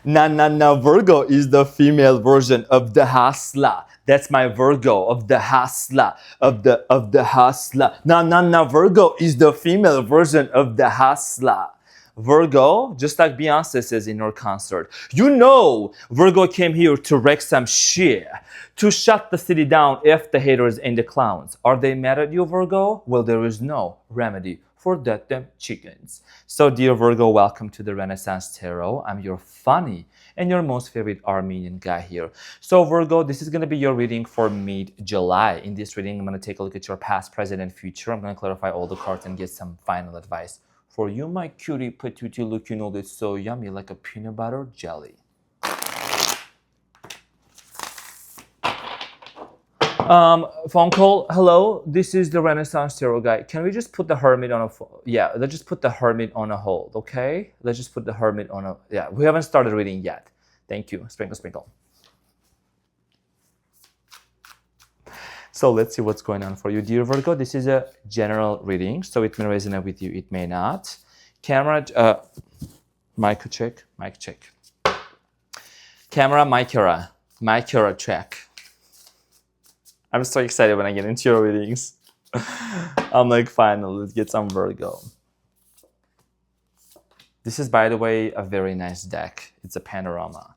Virgo is the female version of the hustler. That's my Virgo of the hustler, of the hustler. Virgo is the female version of the hustler. Virgo, just like Beyonce says in her concert, Virgo came here to wreck some shit, to shut the city down if the haters and the clowns. Are they mad at you, Virgo? Well, there is no remedy for that them chickens. So dear Virgo, welcome to the Renaissance Tarot. I'm your funny and your most favorite Armenian guy here. So Virgo, this is going to be your reading for mid-July. In this reading, I'm going to take a look at your past, present, and future. I'm going to clarify all the cards and get some final advice for you, my cutie patootie, looking all that's so yummy like a peanut butter jelly. Phone call. Hello, this is the Renaissance Tarot guy. Can we just put the Hermit on a let's just put the Hermit on a hold, okay? Let's just put the Hermit on a we haven't started reading yet. Thank you. Sprinkle, sprinkle. So let's see what's going on for you, dear Virgo. This is a general reading, so it may resonate with you, it may not. Camera, mic check. Camera, mic check. I'm so excited when I get into your readings. I'm like, finally, let's get some Virgo. This is, by the way, a very nice deck. It's a panorama.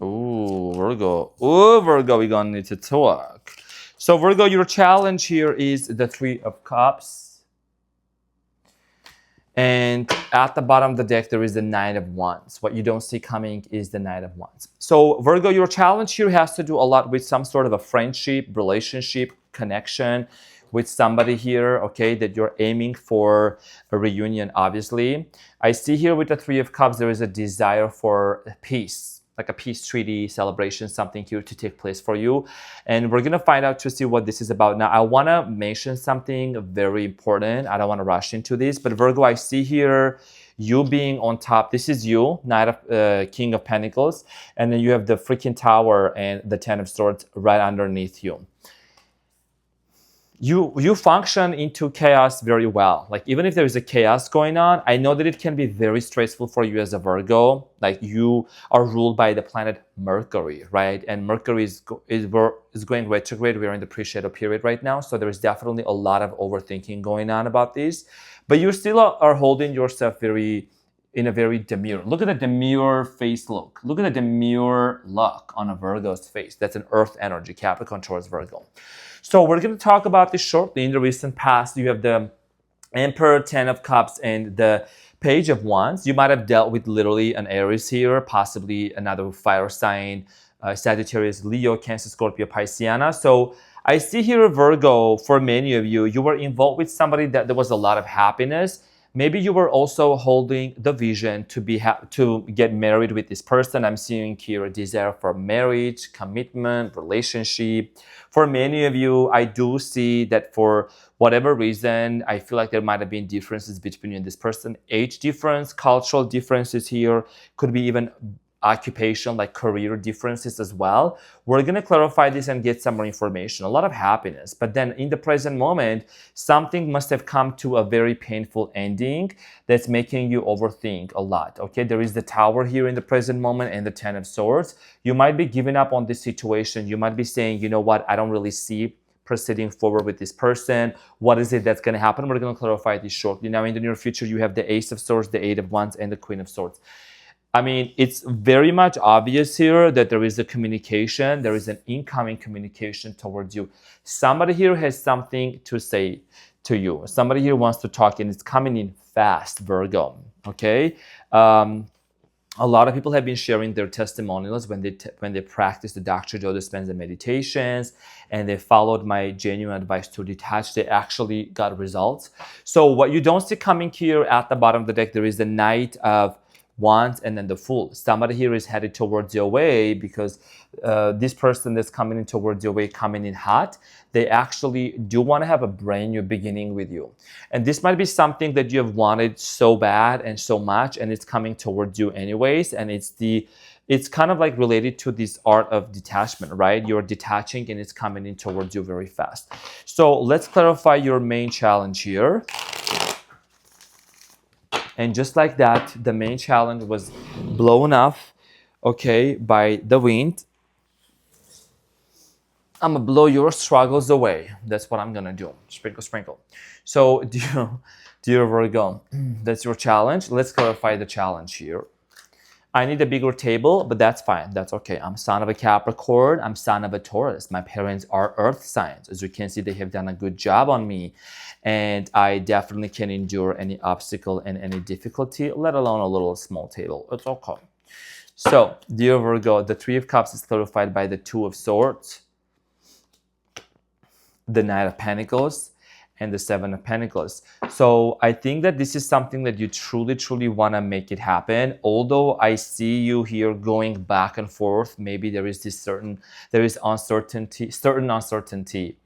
Ooh, Virgo. Ooh, Virgo, we're gonna need to talk. So, Virgo, your challenge here is the Three of Cups. And at the bottom of the deck, there is the Knight of Wands. What you don't see coming is the Knight of Wands. So, Virgo, your challenge here has to do a lot with some sort of a friendship, relationship, connection with somebody here, okay, that you're aiming for a reunion, obviously. I see here with the Three of Cups, there is a desire for peace, like a peace treaty celebration, something here to take place for you. And we're gonna find out to see what this is about. Now, I wanna mention something very important. I don't wanna rush into this, but Virgo, I see here you being on top. This is you, King of Pentacles, and then you have the freaking Tower and the Ten of Swords right underneath you. You function into chaos very well. Like, even if there is a chaos going on, I know that it can be very stressful for you as a Virgo. Like, you are ruled by the planet Mercury, right? And Mercury is going retrograde. We're in the pre-shadow period right now. So there is definitely a lot of overthinking going on about this. But you still are holding yourself in a very demure. Look at the demure face look. Look at the demure look on a Virgo's face. That's an earth energy, Capricorn towards Virgo. So we're going to talk about this shortly. In the recent past, you have the Emperor, Ten of Cups, and the Page of Wands. You might have dealt with literally an Aries here, possibly another fire sign, Sagittarius, Leo, Cancer, Scorpio, Pisceana. So I see here a Virgo, for many of you, you were involved with somebody that there was a lot of happiness. Maybe you were also holding the vision to get married with this person. I'm seeing here a desire for marriage, commitment, relationship. For many of you, I do see that for whatever reason, I feel like there might have been differences between you and this person. Age difference, cultural differences here, could be even occupation, like career differences as well. We're going to clarify this and get some more information. A lot of happiness, but then in the present moment, something must have come to a very painful ending that's making you overthink a lot. Okay, there is the Tower here in the present moment and the Ten of Swords. You might be giving up on this situation. You might be saying, you know what, I don't really see proceeding forward with this person. What is it that's going to happen? We're going to clarify this shortly. Now, in the near future, you have the Ace of Swords, the Eight of Wands, and the Queen of Swords. I mean, it's very much obvious here that there is a communication, there is an incoming communication towards you. Somebody here has something to say to you. Somebody here wants to talk, and it's coming in fast, Virgo, okay? A lot of people have been sharing their testimonials when they practice the Dr. Joe Dispenza meditations, and they followed my genuine advice to detach. They actually got results. So what you don't see coming here at the bottom of the deck, there is the Knight of Wands and then the Fool. Somebody here is headed towards your way because this person that's coming in towards your way, coming in hot, they actually do want to have a brand new beginning with you. And this might be something that you have wanted so bad and so much, and it's coming towards you anyways. And it's kind of like related to this art of detachment, right? You're detaching and it's coming in towards you very fast. So let's clarify your main challenge here. And just like that, the main challenge was blown off, okay, by the wind. I'm gonna blow your struggles away. That's what I'm gonna do. Sprinkle, sprinkle. So, dear Virgo, that's your challenge. Let's clarify the challenge here. I need a bigger table, but that's fine. That's okay. I'm son of a Capricorn. I'm son of a Taurus. My parents are earth signs. As you can see, they have done a good job on me. And I definitely can endure any obstacle and any difficulty, let alone a little small table. It's okay. So, dear Virgo, the Three of Cups is clarified by the Two of Swords, the Knight of Pentacles, and the Seven of Pentacles. So I think that this is something that you truly want to make it happen. Although I see you here going back and forth, maybe there is certain uncertainty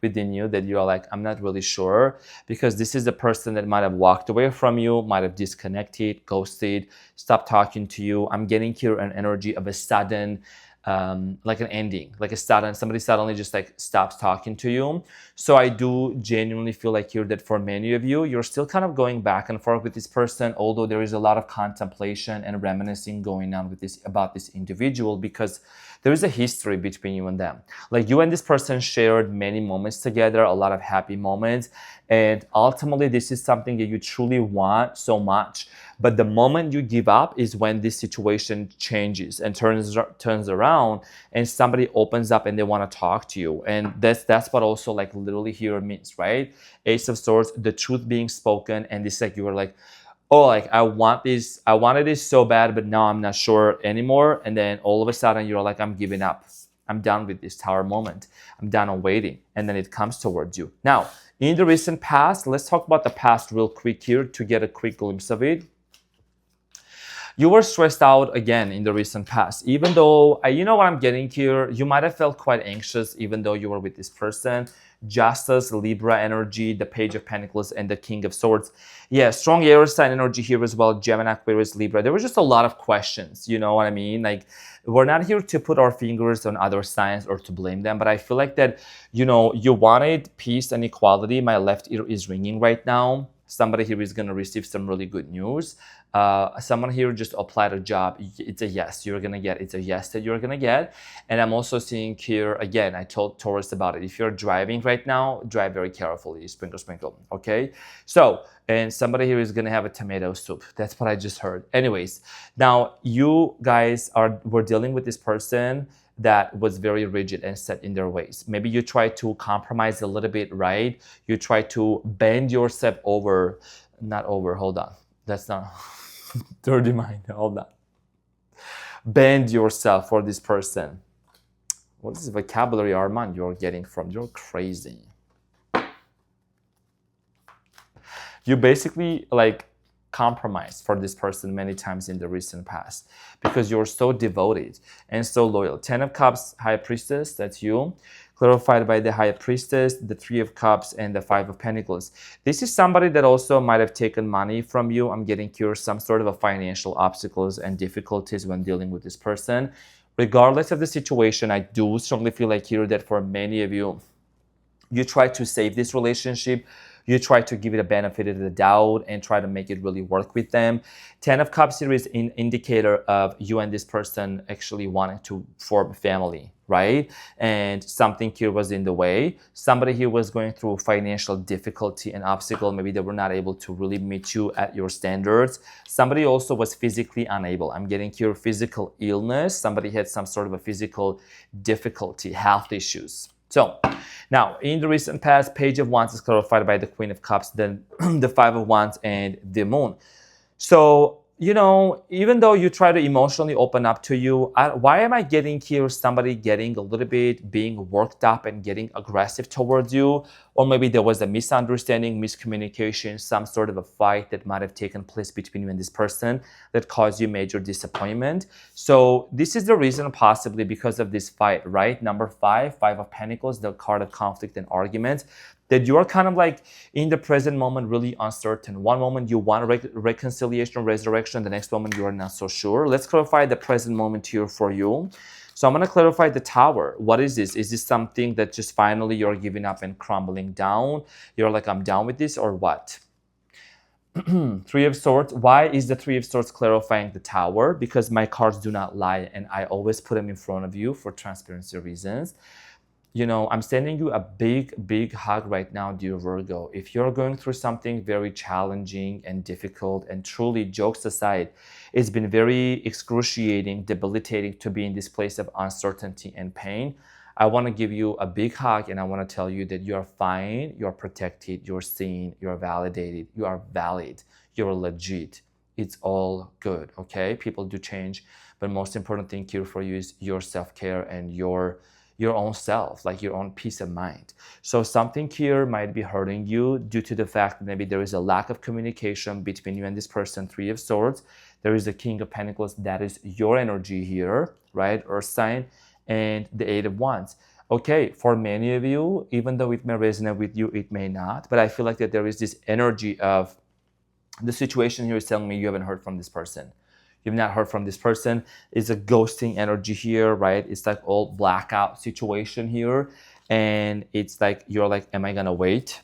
within you that you're like, I'm not really sure, because this is the person that might have walked away from you, might have disconnected, ghosted, stopped talking to you. I'm getting here an energy of a sudden, like an ending, like somebody suddenly just like stops talking to you. So I do genuinely feel like here that for many of you, you're still kind of going back and forth with this person, although there is a lot of contemplation and reminiscing going on about this individual, because there is a history between you and them. Like you and this person shared many moments together, a lot of happy moments, and ultimately this is something that you truly want so much. But the moment you give up is when this situation changes and turns around, and somebody opens up and they want to talk to you. And that's what also like literally here means, right? Ace of Swords, the truth being spoken, and this like you were like, oh, like I wanted this so bad, but now I'm not sure anymore. And then all of a sudden you're like, I'm giving up. I'm done with this Tower moment. I'm done on waiting. And then it comes towards you. Now, in the recent past, let's talk about the past real quick here to get a quick glimpse of it. You were stressed out again in the recent past, even though, you know what I'm getting here, you might have felt quite anxious even though you were with this person. Justice, Libra energy, the Page of Pentacles, and the King of Swords. Yeah, strong air sign energy here as well, Gemini, Aquarius, Libra. There was just a lot of questions, you know what I mean? Like, we're not here to put our fingers on other signs or to blame them, but I feel like that, you know, you wanted peace and equality. My left ear is ringing right now. Somebody here is going to receive some really good news. Someone here just applied a job. It's a yes you're going to get. It's a yes that you're going to get. And I'm also seeing here, again, I told Taurus about it. If you're driving right now, drive very carefully. Sprinkle, sprinkle. Okay? So, and somebody here is going to have a tomato soup. That's what I just heard. Anyways, now you guys were dealing with this person that was very rigid and set in their ways. Maybe you try to compromise a little bit, right? You try to bend yourself over, not over, hold on. That's not dirty mind, hold on. Bend yourself for this person. What is the vocabulary, Arman, you're getting from? You're crazy. You basically like compromise for this person many times in the recent past because you're so devoted and so loyal. 10 of Cups, High Priestess, that's you. Clarified by the High Priestess, the Three of Cups, and the Five of Pentacles. This is somebody that also might have taken money from you. I'm getting curious, some sort of a financial obstacles and difficulties when dealing with this person. Regardless of the situation, I do strongly feel like here that for many of you, you try to save this relationship. You try to give it a benefit of the doubt and try to make it really work with them. 10 of Cups here is an indicator of you and this person actually wanting to form a family, right? And something here was in the way. Somebody here was going through financial difficulty and obstacle. Maybe they were not able to really meet you at your standards. Somebody also was physically unable. I'm getting here physical illness. Somebody had some sort of a physical difficulty, health issues. So now, in the recent past, Page of Wands is clarified by the Queen of Cups, then the Five of Wands, and the Moon. So, you know, even though you try to emotionally open up to you, why am I getting here somebody getting a little bit being worked up and getting aggressive towards you? Or maybe there was a misunderstanding, miscommunication, some sort of a fight that might have taken place between you and this person that caused you major disappointment. So this is the reason, possibly because of this fight, right? Number 5, Five of Pentacles, the card of conflict and argument, that you are kind of like in the present moment really uncertain. One moment you want reconciliation, resurrection, the next moment you are not so sure. Let's clarify the present moment here for you. So I'm going to clarify the Tower. What is this? Is this something that just finally you're giving up and crumbling down? You're like, I'm done with this, or what? Three of Swords. Why is the Three of Swords clarifying the Tower? Because my cards do not lie, and I always put them in front of you for transparency reasons. You know, I'm sending you a big hug right now, dear Virgo. If you're going through something very challenging and difficult, and truly, jokes aside, it's been very excruciating, debilitating to be in this place of uncertainty and pain. I want to give you a big hug, and I want to tell you that you're fine, you're protected, you're seen, you're validated, you are valid, you're legit. It's all good, okay? People do change, but most important thing here for you is your self-care and your own self, like your own peace of mind. So something here might be hurting you due to the fact that maybe there is a lack of communication between you and this person. Three of Swords. There is the King of Pentacles. That is your energy here, right? Earth sign. And the Eight of Wands. Okay, for many of you, even though it may resonate with you, it may not. But I feel like that there is this energy of the situation here is telling me you haven't heard from this person. You've not heard from this person. It's a ghosting energy here, right? It's like all blackout situation here. And it's like, you're like, am I gonna wait?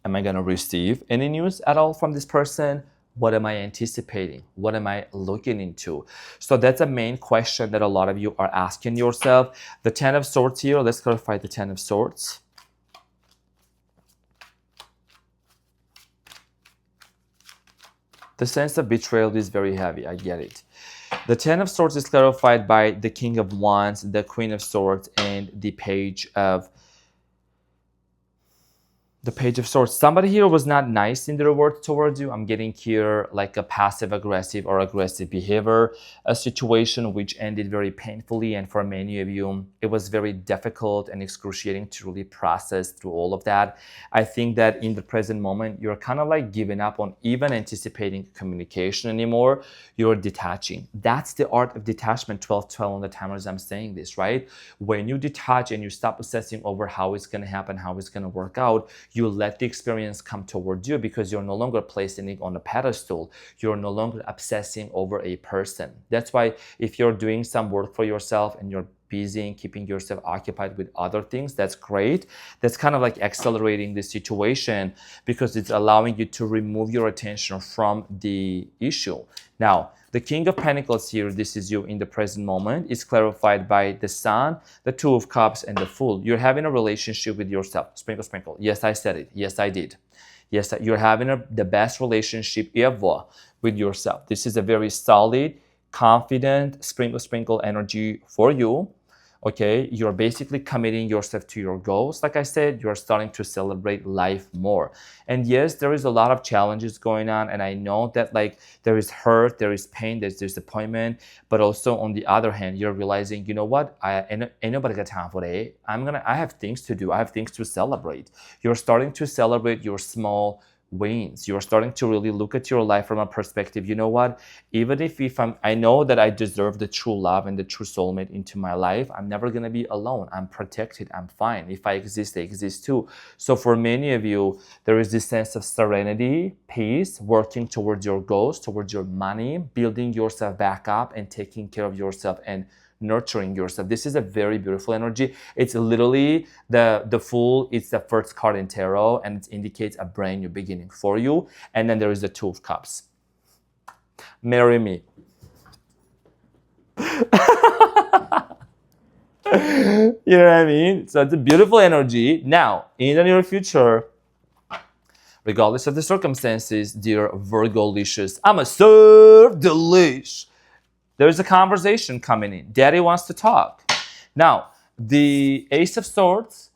Am I gonna receive any news at all from this person? What am I anticipating? What am I looking into? So that's a main question that a lot of you are asking yourself. The Ten of Swords here, let's clarify the Ten of Swords. The sense of betrayal is very heavy, I get it. The Ten of Swords is clarified by the King of Wands, the Queen of Swords, and the Page of Swords. Somebody here was not nice in their words towards you. I'm getting here like a passive-aggressive or aggressive behavior, a situation which ended very painfully. And for many of you, it was very difficult and excruciating to really process through all of that. I think that in the present moment, you're kind of like giving up on even anticipating communication anymore. You're detaching. That's the art of detachment. 12-12 on the timer as I'm saying this, right? When you detach and you stop obsessing over how it's going to happen, how it's going to work out, you let the experience come towards you because you're no longer placing it on a pedestal. You're no longer obsessing over a person. That's why if you're doing some work for yourself and you're busy and keeping yourself occupied with other things, that's great. That's kind of like accelerating the situation because it's allowing you to remove your attention from the issue. Now, the King of Pentacles here, this is you in the present moment, is clarified by the Sun, the Two of Cups, and the Fool. You're having a relationship with yourself. Sprinkle, sprinkle. Yes, I said it. Yes, I did. Yes, you're having the best relationship ever with yourself. This is a very solid, confident, sprinkle, sprinkle energy for you. Okay, you're basically committing yourself to your goals. Like I said, you're starting to celebrate life more. And yes, there is a lot of challenges going on. And I know that like there is hurt, there is pain, there's disappointment. But also on the other hand, you're realizing, you know what? Ain't nobody got time for that. I have things to do. I have things to celebrate. You're starting to celebrate your small wins. You're starting to really look at your life from a perspective. You know what? Even if I know that I deserve the true love and the true soulmate into my life, I'm never going to be alone. I'm protected. I'm fine. If I exist, they exist too. So for many of you, there is this sense of serenity, peace, working towards your goals, towards your money, building yourself back up and taking care of yourself and nurturing yourself. This is a very beautiful energy. It's literally the Fool. It's the first card in tarot, and it indicates a brand new beginning for you. And then there is the Two of Cups. Marry me. You know what I mean? So it's a beautiful energy. Now, in the near future, regardless of the circumstances, dear Virgo-licious, I'ma serve the leash. There's a conversation coming in. Daddy wants to talk. Now, the Ace of Swords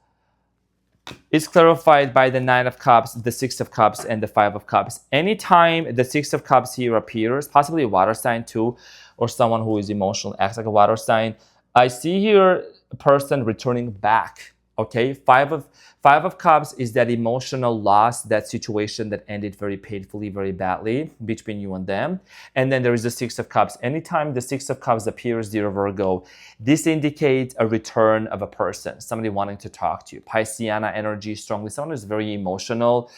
is clarified by the Nine of Cups, the Six of Cups, and the Five of Cups. Anytime the Six of Cups here appears, possibly a water sign too, or someone who is emotional, acts like a water sign, I see here a person returning back. Okay, Five of Cups is that emotional loss, that situation that ended very painfully, very badly between you and them. And then there is the Six of Cups. Anytime the Six of Cups appears, dear Virgo, this indicates a return of a person, somebody wanting to talk to you. Pisceana energy strongly, someone who's very emotional.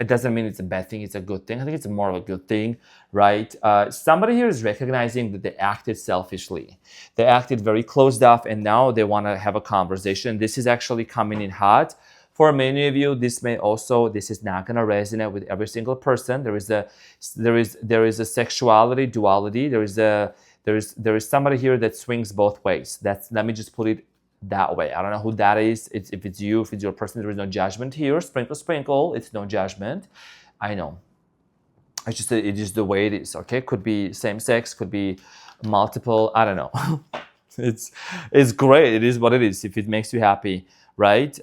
It doesn't mean it's a bad thing, it's a good thing. I think it's more of a good thing, right? Somebody here is recognizing that they acted selfishly. They acted very closed off, and now they want to have a conversation. This is actually coming in hot For many of you, this is not going to resonate with every single person. There is a sexuality duality. There is somebody here that swings both ways. Let me just put it that way. I don't know who that is. If it's you, if it's your person, there is no judgment here. Sprinkle, sprinkle. It's no judgment. I know. It is the way it is. Okay, could be same sex, could be multiple. I don't know. it's great. It is what it is. If it makes you happy, right?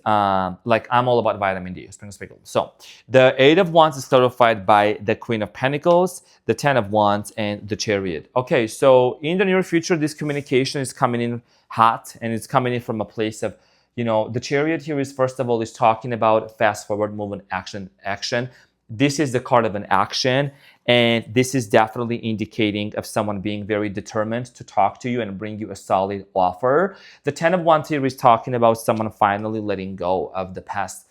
Like I'm all about vitamin D. Sprinkle, sprinkle. So the Eight of Wands is clarified by the Queen of Pentacles, the Ten of Wands, and the Chariot. Okay, so in the near future, this communication is coming in hot, and it's coming in from a place of, the Chariot here is, first of all, is talking about fast forward movement, action. This is the card of an action, and this is definitely indicating of someone being very determined to talk to you and bring you a solid offer. The Ten of Wands here is talking about someone finally letting go of the past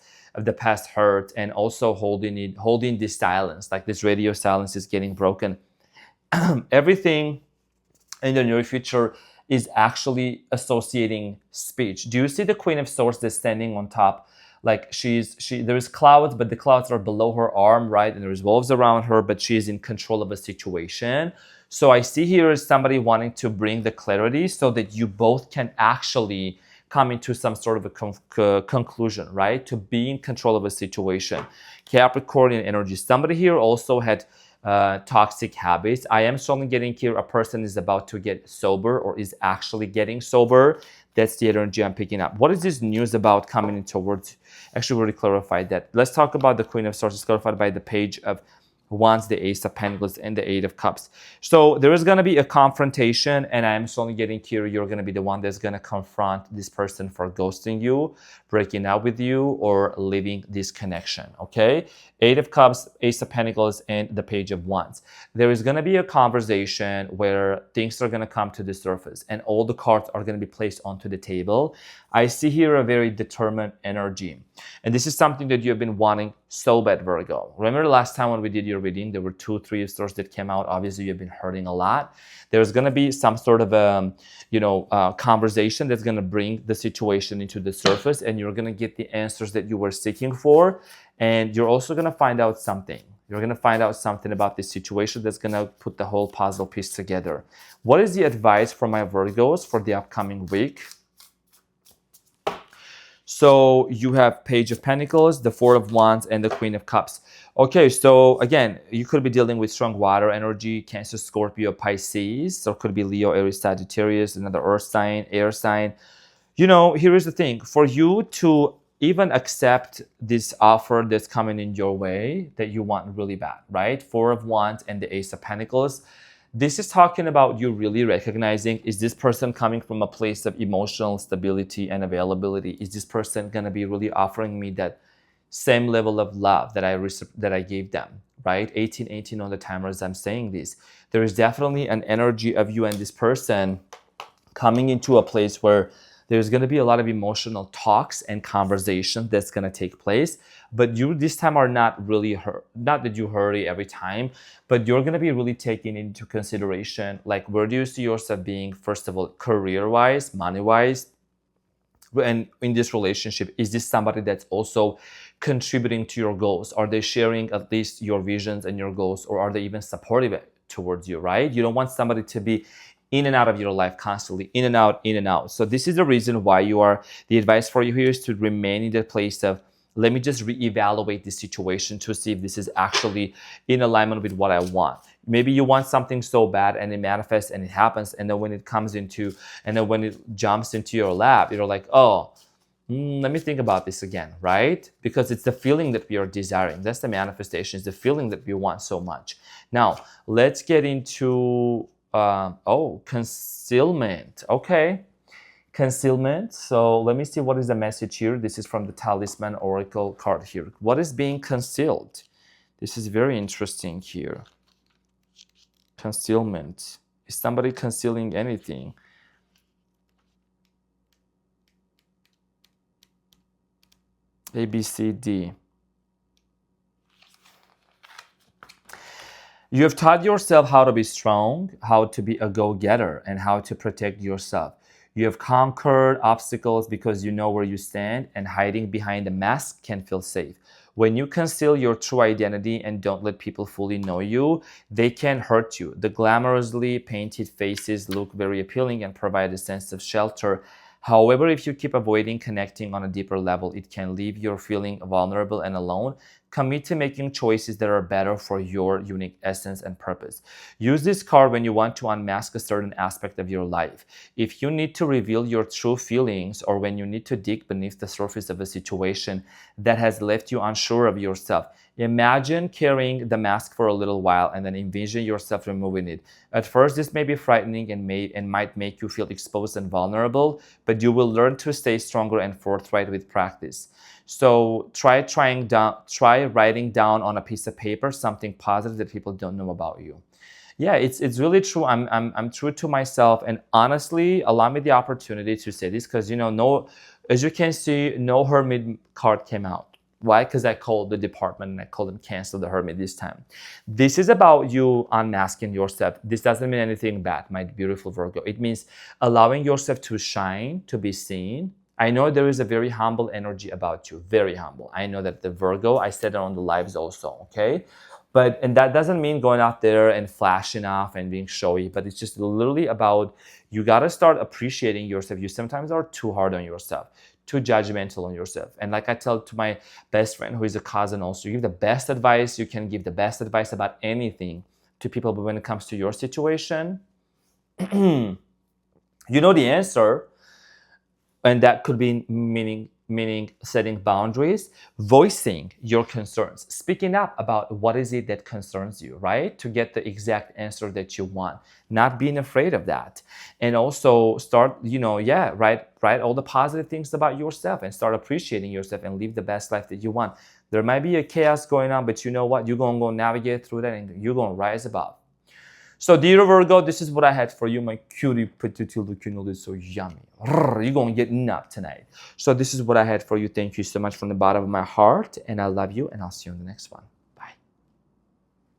hurt, and also holding this silence, like this radio silence is getting broken. Everything in the near future is actually associating speech. Do you see the Queen of Swords that's standing on top? Like there's clouds, but the clouds are below her arm, right? And there's wolves around her, but she is in control of a situation. So I see here is somebody wanting to bring the clarity so that you both can actually come into some sort of a conclusion, right? To be in control of a situation. Capricornian energy. Somebody here also had toxic habits. I am strongly getting here a person is about to get sober or is actually getting sober. That's the energy I'm picking up. What is this news about coming in towards? Actually, we already clarified that. Let's talk about the Queen of Swords. It's clarified by the Page of Wands, the Ace of Pentacles, and the Eight of Cups. So there is going to be a confrontation, and I'm slowly getting here. You're going to be the one that's going to confront this person for ghosting you, breaking up with you, or leaving this connection, okay? Eight of Cups, Ace of Pentacles, and the Page of Wands. There is going to be a conversation where things are going to come to the surface, and all the cards are going to be placed onto the table. I see here a very determined energy. And this is something that you have been wanting so bad, Virgo. Remember last time when we did your reading, there were 2, 3 stars that came out. Obviously, you've been hurting a lot. There's going to be some sort of conversation that's going to bring the situation into the surface, and you're going to get the answers that you were seeking for. And you're also going to find out something. You're going to find out something about this situation that's going to put the whole puzzle piece together. What is the advice for my Virgos for the upcoming week? So you have Page of Pentacles, the Four of Wands, and the Queen of Cups. Okay, so again, you could be dealing with strong water energy, Cancer, Scorpio, Pisces, or could be Leo, Aries, Sagittarius, another earth sign, air sign. Here is the thing. For you to even accept this offer that's coming in your way that you want really bad, right? Four of Wands and the Ace of Pentacles. This is talking about you really recognizing, is this person coming from a place of emotional stability and availability? Is this person going to be really offering me that same level of love that I gave them, right? 1818 on the timer as I'm saying this. There is definitely an energy of you and this person coming into a place where there's going to be a lot of emotional talks and conversation that's going to take place. But you this time are not really not that you hurry every time, but you're going to be really taking into consideration, like, where do you see yourself being, first of all, career-wise, money-wise, and in this relationship? Is this somebody that's also contributing to your goals? Are they sharing at least your visions and your goals, or are they even supportive towards you, right? You don't want somebody to be in and out of your life constantly, in and out, in and out. So this is the reason why the advice for you here is to remain in the place of, let me just reevaluate the situation to see if this is actually in alignment with what I want. Maybe you want something so bad and it manifests and it happens, and then when it jumps into your lap, you're like, oh, let me think about this again, right? Because it's the feeling that we are desiring. That's the manifestation. It's the feeling that we want so much. Now, let's get into concealment. Okay, concealment. So let me see what is the message here. This is from the Talisman Oracle card here. What is being concealed? This is very interesting here. Concealment. Is somebody concealing anything? A, B, C, D. You have taught yourself how to be strong, how to be a go-getter, and how to protect yourself. You have conquered obstacles because you know where you stand, and hiding behind a mask can feel safe. When you conceal your true identity and don't let people fully know you, they can hurt you. The glamorously painted faces look very appealing and provide a sense of shelter. However, if you keep avoiding connecting on a deeper level, it can leave you feeling vulnerable and alone. Commit to making choices that are better for your unique essence and purpose. Use this card when you want to unmask a certain aspect of your life. If you need to reveal your true feelings, or when you need to dig beneath the surface of a situation that has left you unsure of yourself. Imagine carrying the mask for a little while and then envision yourself removing it. At first, this may be frightening and might make you feel exposed and vulnerable, but you will learn to stay stronger and forthright with practice. So try writing down on a piece of paper something positive that people don't know about you. Yeah, it's really true. I'm true to myself, and honestly, allow me the opportunity to say this because no, as you can see, no hermit card came out. Why? Because I called the department and I called them cancel the hermit this time. This is about you unmasking yourself. This doesn't mean anything bad, my beautiful Virgo. It means allowing yourself to shine, to be seen. I know there is a very humble energy about you, very humble. I know that the Virgo, I said it on the lives also, okay? And that doesn't mean going out there and flashing off and being showy, but it's just literally about you got to start appreciating yourself. You sometimes are too hard on yourself, too judgmental on yourself. And like I tell to my best friend, who is a cousin also, you give the best advice. You can give the best advice about anything to people, but when it comes to your situation, you know the answer, and that could be meaning setting boundaries, voicing your concerns, speaking up about what is it that concerns you, right? To get the exact answer that you want, not being afraid of that. And also start, write all the positive things about yourself and start appreciating yourself and live the best life that you want. There might be a chaos going on, but you know what? You're going to go navigate through that and you're going to rise above. So, dear Virgo, this is what I had for you, my cutie patootie looking all this so yummy. You're going to get enough tonight. So, this is what I had for you. Thank you so much from the bottom of my heart. And I love you. And I'll see you in the next one.